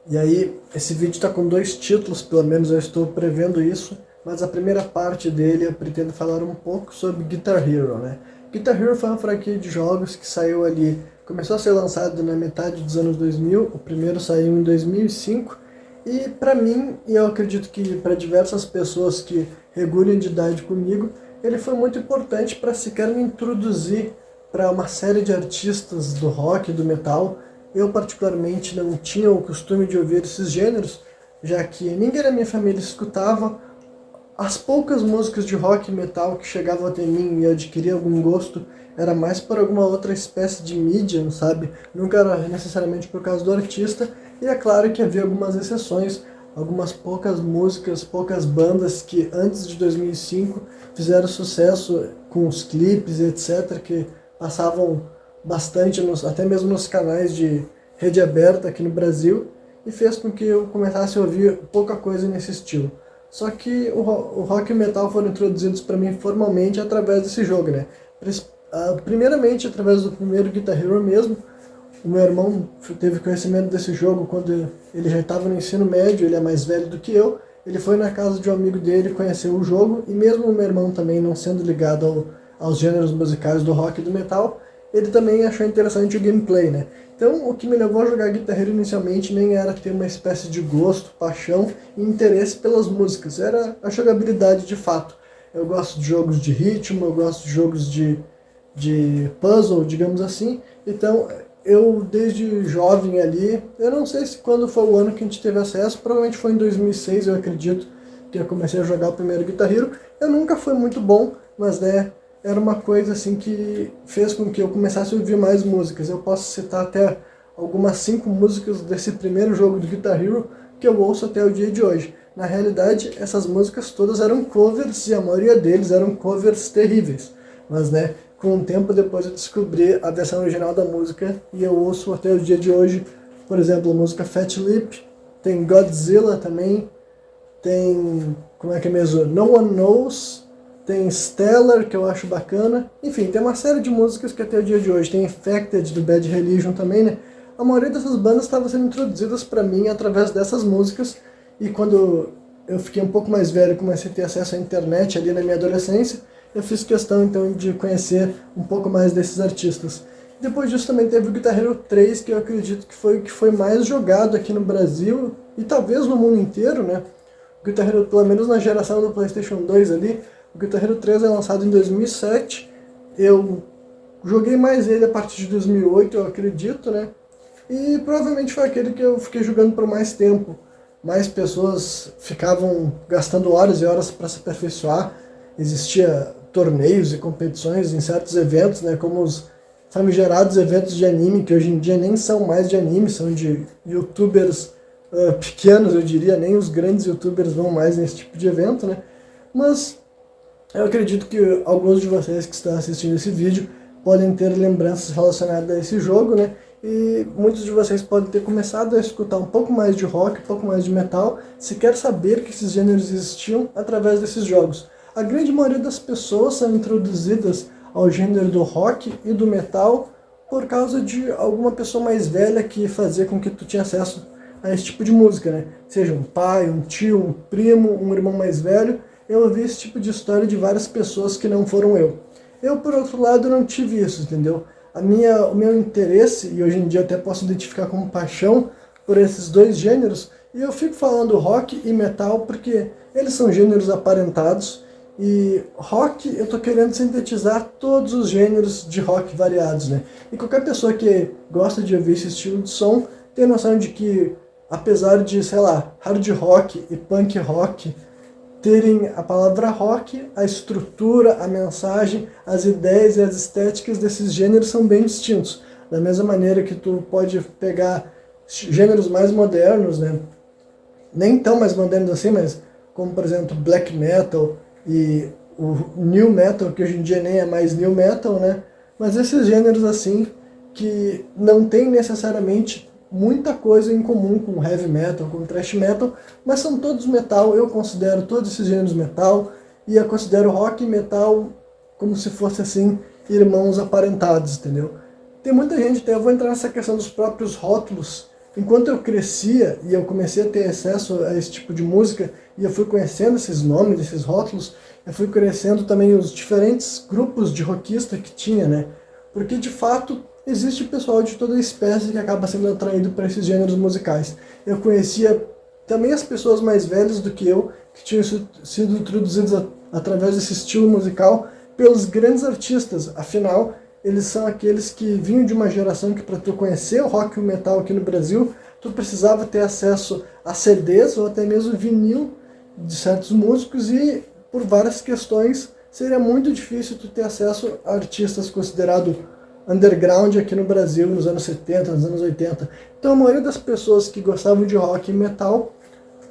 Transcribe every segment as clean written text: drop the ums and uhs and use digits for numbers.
E aí, esse vídeo está com dois títulos, pelo menos eu estou prevendo isso, mas a primeira parte dele eu pretendo falar um pouco sobre Guitar Hero, né? Guitar Hero foi uma franquia de jogos que saiu ali, começou a ser lançado na metade dos anos 2000, o primeiro saiu em 2005, e para mim, e eu acredito que para diversas pessoas que regulem de idade comigo, ele foi muito importante para sequer me introduzir para uma série de artistas do rock e do metal. Eu particularmente não tinha o costume de ouvir esses gêneros, já que ninguém na minha família escutava. As poucas músicas de rock e metal que chegavam até mim e eu adquiria algum gosto era mais por alguma outra espécie de mídia, sabe? Nunca era necessariamente por causa do artista, e é claro que havia algumas exceções, algumas poucas músicas, poucas bandas que antes de 2005 fizeram sucesso com os clipes, etc., que passavam bastante, até mesmo nos canais de rede aberta aqui no Brasil, e fez com que eu começasse a ouvir pouca coisa nesse estilo. Só que o rock e o metal foram introduzidos para mim formalmente através desse jogo, né? Primeiramente através do primeiro Guitar Hero mesmo. O meu irmão teve conhecimento desse jogo quando ele já estava no ensino médio, ele é mais velho do que eu. Ele foi na casa de um amigo dele, conheceu o jogo, e mesmo o meu irmão também não sendo ligado aos gêneros musicais do rock e do metal, ele também achou interessante o gameplay, né? Então, o que me levou a jogar Guitar Hero inicialmente nem era ter uma espécie de gosto, paixão e interesse pelas músicas, era a jogabilidade de fato. Eu gosto de jogos de ritmo, eu gosto de jogos de puzzle, digamos assim. Então, eu desde jovem ali, eu não sei se quando foi o ano que a gente teve acesso, provavelmente foi em 2006, eu acredito, que eu comecei a jogar o primeiro Guitar Hero. Eu nunca fui muito bom, mas né, era uma coisa assim que fez com que eu começasse a ouvir mais músicas. Eu posso citar até algumas 5 músicas desse primeiro jogo do Guitar Hero que eu ouço até o dia de hoje. Na realidade, essas músicas todas eram covers e a maioria deles eram covers terríveis. Mas né, com o tempo depois eu descobri a versão original da música e eu ouço até o dia de hoje. Por exemplo, a música Fat Lip, tem Godzilla também, tem, como é que é mesmo, No One Knows, tem Stellar, que eu acho bacana. Enfim, tem uma série de músicas que até o dia de hoje, tem Infected do Bad Religion também, né? A maioria dessas bandas estavam sendo introduzidas para mim através dessas músicas, e quando eu fiquei um pouco mais velho e comecei a ter acesso à internet ali na minha adolescência, eu fiz questão então de conhecer um pouco mais desses artistas. Depois disso também teve o Guitar Hero 3, que eu acredito que foi o que foi mais jogado aqui no Brasil e talvez no mundo inteiro, né? O Guitar Hero, pelo menos na geração do PlayStation 2 ali, o Guitar Hero 3 é lançado em 2007. Eu joguei mais ele a partir de 2008, eu acredito, né? E provavelmente foi aquele que eu fiquei jogando por mais tempo. Mais pessoas ficavam gastando horas e horas para se aperfeiçoar. Existia torneios e competições em certos eventos, né, como os famigerados eventos de anime, que hoje em dia nem são mais de anime, são de youtubers pequenos, eu diria, nem os grandes youtubers vão mais nesse tipo de evento, né? Mas eu acredito que alguns de vocês que estão assistindo esse vídeo podem ter lembranças relacionadas a esse jogo, né? E muitos de vocês podem ter começado a escutar um pouco mais de rock, um pouco mais de metal, se quer saber que esses gêneros existiam através desses jogos. A grande maioria das pessoas são introduzidas ao gênero do rock e do metal por causa de alguma pessoa mais velha que fazia com que tu tinha acesso a esse tipo de música, né? Seja um pai, um tio, um primo, um irmão mais velho. Eu ouvi esse tipo de história de várias pessoas que não foram eu. Eu, por outro lado, não tive isso, entendeu? O meu interesse, e hoje em dia até posso identificar como paixão por esses dois gêneros, e eu fico falando rock e metal porque eles são gêneros aparentados, e rock eu tô querendo sintetizar todos os gêneros de rock variados, né? E qualquer pessoa que gosta de ouvir esse estilo de som tem noção de que, apesar de, sei lá, hard rock e punk rock terem a palavra rock, a estrutura, a mensagem, as ideias e as estéticas desses gêneros são bem distintos. Da mesma maneira que tu pode pegar gêneros mais modernos, né? Nem tão mais modernos assim, mas como por exemplo black metal e o new metal, que hoje em dia nem é mais new metal, né? Mas esses gêneros assim que não tem necessariamente muita coisa em comum com heavy metal, com thrash metal, mas são todos metal. Eu considero todos esses gêneros metal, e eu considero rock e metal como se fosse assim irmãos aparentados, entendeu? Tem muita gente, até eu vou entrar nessa questão dos próprios rótulos enquanto eu crescia e eu comecei a ter acesso a esse tipo de música, e eu fui conhecendo esses nomes, esses rótulos, eu fui conhecendo também os diferentes grupos de rockista que tinha, né? Porque, de fato, existe pessoal de toda espécie que acaba sendo atraído para esses gêneros musicais. Eu conhecia também as pessoas mais velhas do que eu, que tinham sido introduzidas através desse estilo musical pelos grandes artistas. Afinal, eles são aqueles que vinham de uma geração que, para tu conhecer o rock e o metal aqui no Brasil, tu precisava ter acesso a CDs ou até mesmo vinil de certos músicos, e por várias questões seria muito difícil tu ter acesso a artistas considerados underground aqui no Brasil nos anos 70, nos anos 80. Então a maioria das pessoas que gostavam de rock e metal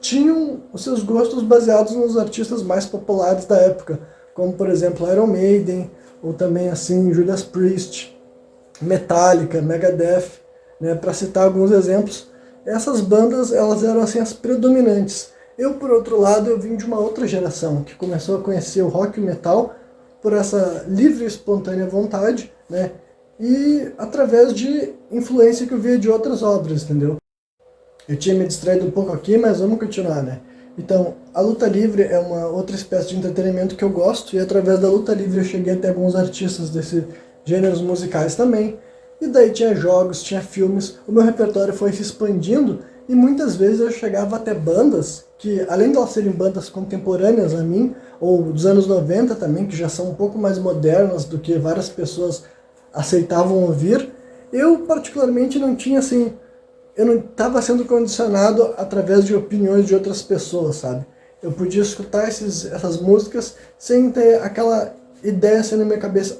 tinham os seus gostos baseados nos artistas mais populares da época, como por exemplo Iron Maiden, ou também assim Judas Priest, Metallica, Megadeth, né, para citar alguns exemplos. Essas bandas, elas eram assim as predominantes. Eu, por outro lado, eu vim de uma outra geração que começou a conhecer o rock e o metal por essa livre e espontânea vontade, né, e através de influência que eu via de outras obras, entendeu? Eu tinha me distraído um pouco aqui, mas vamos continuar, né? Então, a luta livre é uma outra espécie de entretenimento que eu gosto, e através da luta livre eu cheguei até alguns artistas desses gêneros musicais também. E daí tinha jogos, tinha filmes, o meu repertório foi se expandindo, e muitas vezes eu chegava até bandas que, além de elas serem bandas contemporâneas a mim, ou dos anos 90 também, que já são um pouco mais modernas do que várias pessoas aceitavam ouvir, eu particularmente não tinha assim, eu não estava sendo condicionado através de opiniões de outras pessoas, sabe? Eu podia escutar essas músicas sem ter aquela ideia assim na minha cabeça,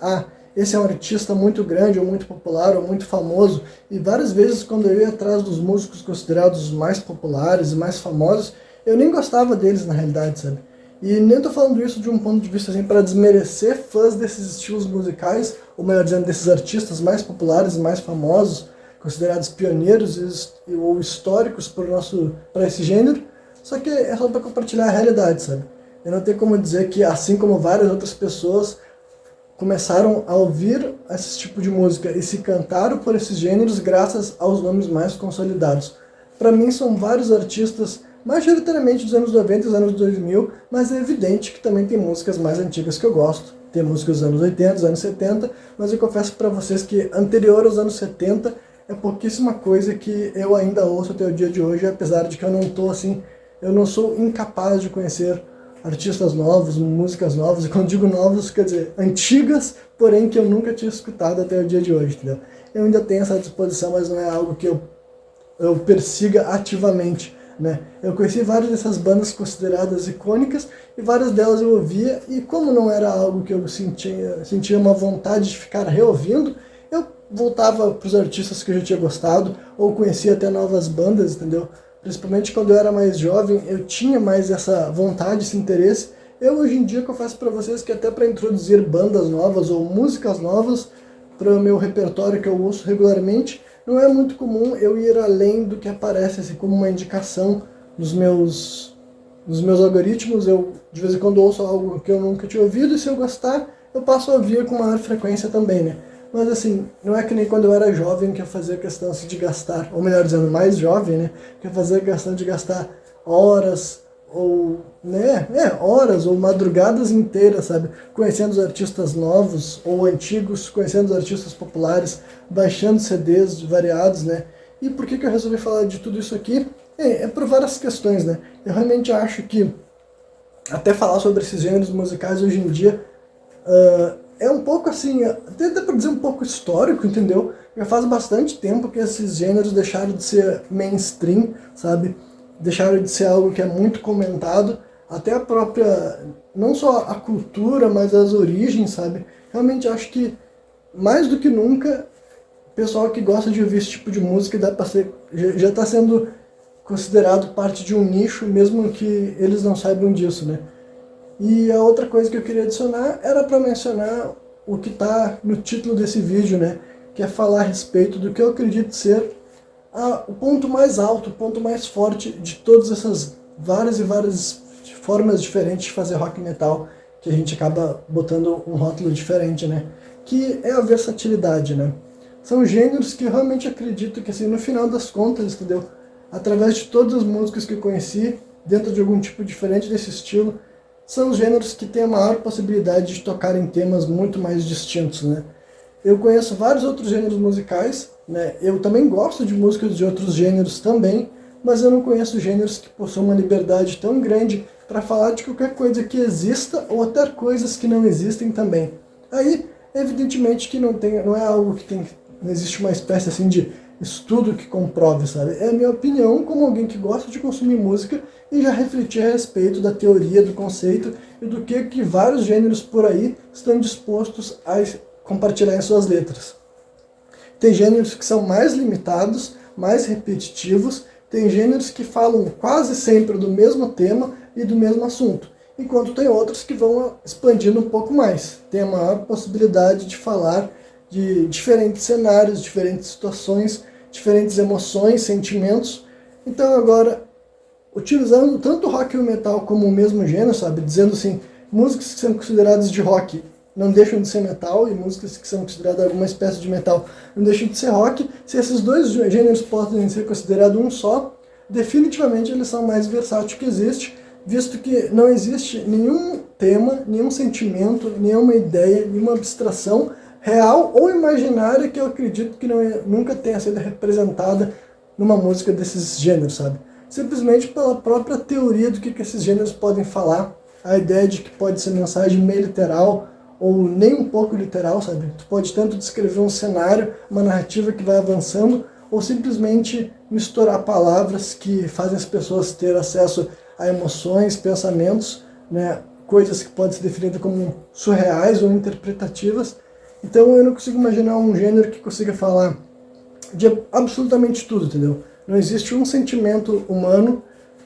esse é um artista muito grande, ou muito popular, ou muito famoso. E várias vezes quando eu ia atrás dos músicos considerados os mais populares e mais famosos, eu nem gostava deles na realidade, sabe? E nem tô falando isso de um ponto de vista assim para desmerecer fãs desses estilos musicais, ou melhor dizendo, desses artistas mais populares e mais famosos, considerados pioneiros ou históricos para esse gênero, só que é só para compartilhar a realidade, sabe? Eu não tenho como dizer que, assim como várias outras pessoas começaram a ouvir esse tipo de música e se cantaram por esses gêneros graças aos nomes mais consolidados. Para mim são vários artistas, majoritariamente dos anos 90 e dos anos 2000, mas é evidente que também tem músicas mais antigas que eu gosto. Tem músicas dos anos 80, dos anos 70, mas eu confesso para vocês que anterior aos anos 70 é pouquíssima coisa que eu ainda ouço até o dia de hoje, apesar de que eu não tô assim, eu não sou incapaz de conhecer artistas novos, músicas novas, e quando digo novos, quer dizer antigas, porém que eu nunca tinha escutado até o dia de hoje, entendeu? Eu ainda tenho essa disposição, mas não é algo que eu persiga ativamente, né? Eu conheci várias dessas bandas consideradas icônicas, e várias delas eu ouvia, e como não era algo que eu sentia uma vontade de ficar reouvindo, eu voltava para os artistas que eu já tinha gostado, ou conhecia até novas bandas, entendeu? Principalmente quando eu era mais jovem, eu tinha mais essa vontade, esse interesse. Eu hoje em dia confesso para vocês que até para introduzir bandas novas ou músicas novas para o meu repertório que eu ouço regularmente, não é muito comum eu ir além do que aparece assim, como uma indicação nos meus algoritmos. Eu de vez em quando ouço algo que eu nunca tinha ouvido, e se eu gostar, eu passo a ouvir com maior frequência também, né? Mas assim, não é que nem quando eu era jovem que eu fazia questão assim, de gastar, ou melhor dizendo, mais jovem, né? Que eu fazia questão de gastar horas, ou, né? Horas ou madrugadas inteiras, sabe? Conhecendo os artistas novos ou antigos, conhecendo os artistas populares, baixando CDs variados, né? E por que eu resolvi falar de tudo isso aqui? É por várias questões, né? Eu realmente acho que até falar sobre esses gêneros musicais hoje em dia é um pouco assim, até dá pra dizer um pouco histórico, entendeu? Já faz bastante tempo que esses gêneros deixaram de ser mainstream, sabe? Deixaram de ser algo que é muito comentado, até a própria, não só a cultura, mas as origens, sabe? Realmente acho que, mais do que nunca, o pessoal que gosta de ouvir esse tipo de música já está sendo considerado parte de um nicho, mesmo que eles não saibam disso, né? E a outra coisa que eu queria adicionar era para mencionar o que está no título desse vídeo, né? Que é falar a respeito do que eu acredito ser o ponto mais alto, o ponto mais forte de todas essas várias e várias formas diferentes de fazer rock metal, que a gente acaba botando um rótulo diferente, né? Que é a versatilidade, né? São gêneros que eu realmente acredito que, assim, no final das contas, entendeu? Através de todas as músicas que eu conheci, dentro de algum tipo diferente desse estilo, são os gêneros que têm a maior possibilidade de tocar em temas muito mais distintos, né? Eu conheço vários outros gêneros musicais, né? Eu também gosto de músicas de outros gêneros também, mas eu não conheço gêneros que possuam uma liberdade tão grande para falar de qualquer coisa que exista ou até coisas que não existem também. Aí, evidentemente que não é algo que não existe uma espécie assim de estudo que comprove, sabe? É a minha opinião como alguém que gosta de consumir música e já refletir a respeito da teoria, do conceito e do que vários gêneros por aí estão dispostos a compartilhar em suas letras. Tem gêneros que são mais limitados, mais repetitivos, tem gêneros que falam quase sempre do mesmo tema e do mesmo assunto, enquanto tem outros que vão expandindo um pouco mais, tem a maior possibilidade de falar de diferentes cenários, diferentes situações, diferentes emoções, sentimentos. Então agora, utilizando tanto o rock e o metal como o mesmo gênero, sabe, dizendo assim, músicas que são consideradas de rock não deixam de ser metal, e músicas que são consideradas alguma espécie de metal não deixam de ser rock. Se esses dois gêneros podem ser considerados um só, definitivamente eles são mais versáteis que existe, visto que não existe nenhum tema, nenhum sentimento, nenhuma ideia, nenhuma abstração real ou imaginária que eu acredito que nunca tenha sido representada numa música desses gêneros, sabe? Simplesmente pela própria teoria do que esses gêneros podem falar, a ideia de que pode ser mensagem meio literal, ou nem um pouco literal, sabe? Tu pode tanto descrever um cenário, uma narrativa que vai avançando, ou simplesmente misturar palavras que fazem as pessoas ter acesso a emoções, pensamentos, né? Coisas que podem ser definidas como surreais ou interpretativas. Então eu não consigo imaginar um gênero que consiga falar de absolutamente tudo, entendeu? Não existe um sentimento humano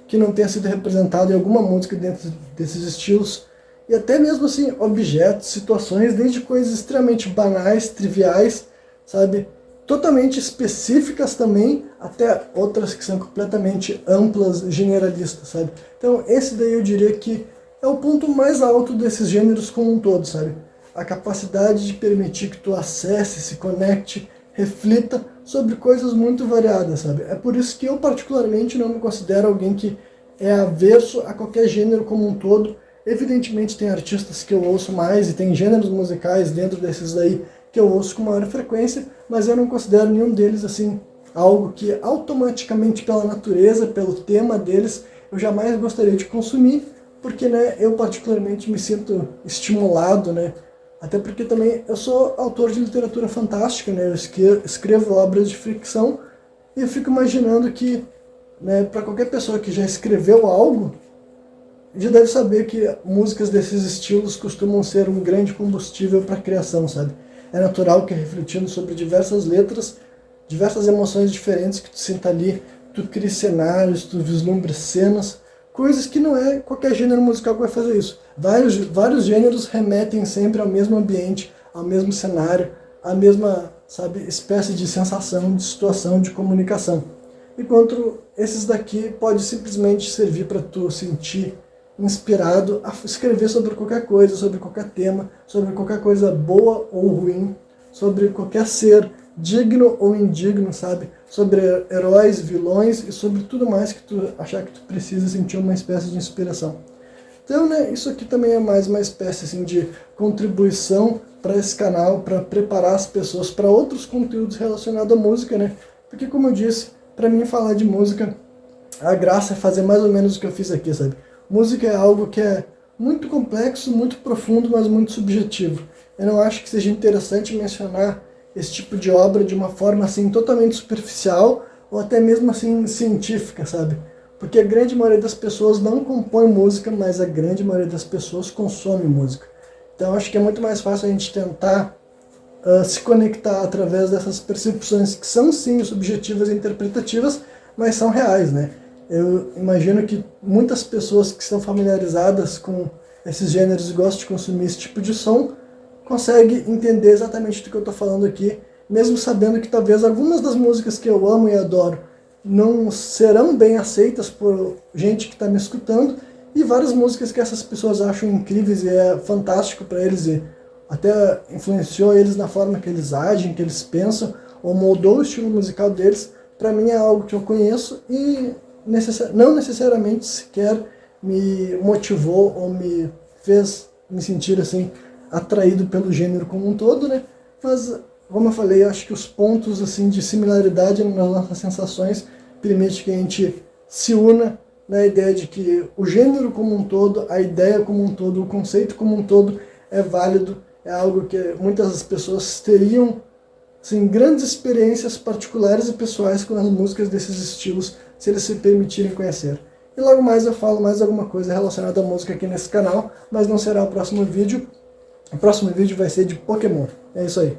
que não tenha sido representado em alguma música dentro desses estilos. E até mesmo assim, objetos, situações, desde coisas extremamente banais, triviais, sabe? Totalmente específicas também, até outras que são completamente amplas, generalistas, sabe? Então esse daí eu diria que é o ponto mais alto desses gêneros como um todo, sabe? A capacidade de permitir que tu acesse, se conecte, reflita sobre coisas muito variadas, sabe? É por isso que eu particularmente não me considero alguém que é averso a qualquer gênero como um todo. Evidentemente tem artistas que eu ouço mais e tem gêneros musicais dentro desses daí que eu ouço com maior frequência, mas eu não considero nenhum deles assim algo que automaticamente pela natureza, pelo tema deles, eu jamais gostaria de consumir, porque né, eu particularmente me sinto estimulado, né? Até porque também eu sou autor de literatura fantástica, né? Eu escrevo obras de ficção e eu fico imaginando que, né, para qualquer pessoa que já escreveu algo, já deve saber que músicas desses estilos costumam ser um grande combustível para a criação, sabe? É natural que refletindo sobre diversas letras, diversas emoções diferentes que tu sinta ali, tu cria cenários, tu vislumbra cenas, coisas que não é qualquer gênero musical que vai fazer isso. Vários gêneros remetem sempre ao mesmo ambiente, ao mesmo cenário, à mesma, sabe, espécie de sensação, de situação, de comunicação. Enquanto esses daqui pode simplesmente servir para tu sentir inspirado a escrever sobre qualquer coisa, sobre qualquer tema, sobre qualquer coisa boa ou ruim, sobre qualquer ser digno ou indigno, sabe? Sobre heróis, vilões e sobre tudo mais que tu achar que tu precisa sentir uma espécie de inspiração. Então, né, isso aqui também é mais uma espécie assim, de contribuição para esse canal, para preparar as pessoas para outros conteúdos relacionados à música, né? Porque, como eu disse, para mim falar de música, a graça é fazer mais ou menos o que eu fiz aqui, sabe? Música é algo que é muito complexo, muito profundo, mas muito subjetivo. Eu não acho que seja interessante mencionar esse tipo de obra de uma forma assim totalmente superficial ou até mesmo assim científica, sabe? Porque a grande maioria das pessoas não compõe música, mas a grande maioria das pessoas consome música. Então acho que é muito mais fácil a gente tentar se conectar através dessas percepções que são sim subjetivas e interpretativas, mas são reais, né? Eu imagino que muitas pessoas que estão familiarizadas com esses gêneros e gostam de consumir esse tipo de som conseguem entender exatamente do que eu estou falando aqui, mesmo sabendo que talvez algumas das músicas que eu amo e adoro não serão bem aceitas por gente que está me escutando, e várias músicas que essas pessoas acham incríveis e é fantástico para eles e até influenciou eles na forma que eles agem, que eles pensam, ou moldou o estilo musical deles, para mim é algo que eu conheço e não necessariamente sequer me motivou ou me fez me sentir assim atraído pelo gênero como um todo, né? Mas, como eu falei, eu acho que os pontos assim de similaridade nas nossas sensações permite que a gente se una na ideia de que o gênero como um todo, a ideia como um todo, o conceito como um todo é válido, é algo que muitas pessoas teriam assim, grandes experiências particulares e pessoais com as músicas desses estilos, se eles se permitirem conhecer. E logo mais eu falo mais alguma coisa relacionada à música aqui nesse canal, mas não será o próximo vídeo. O próximo vídeo vai ser de Pokémon. É isso aí.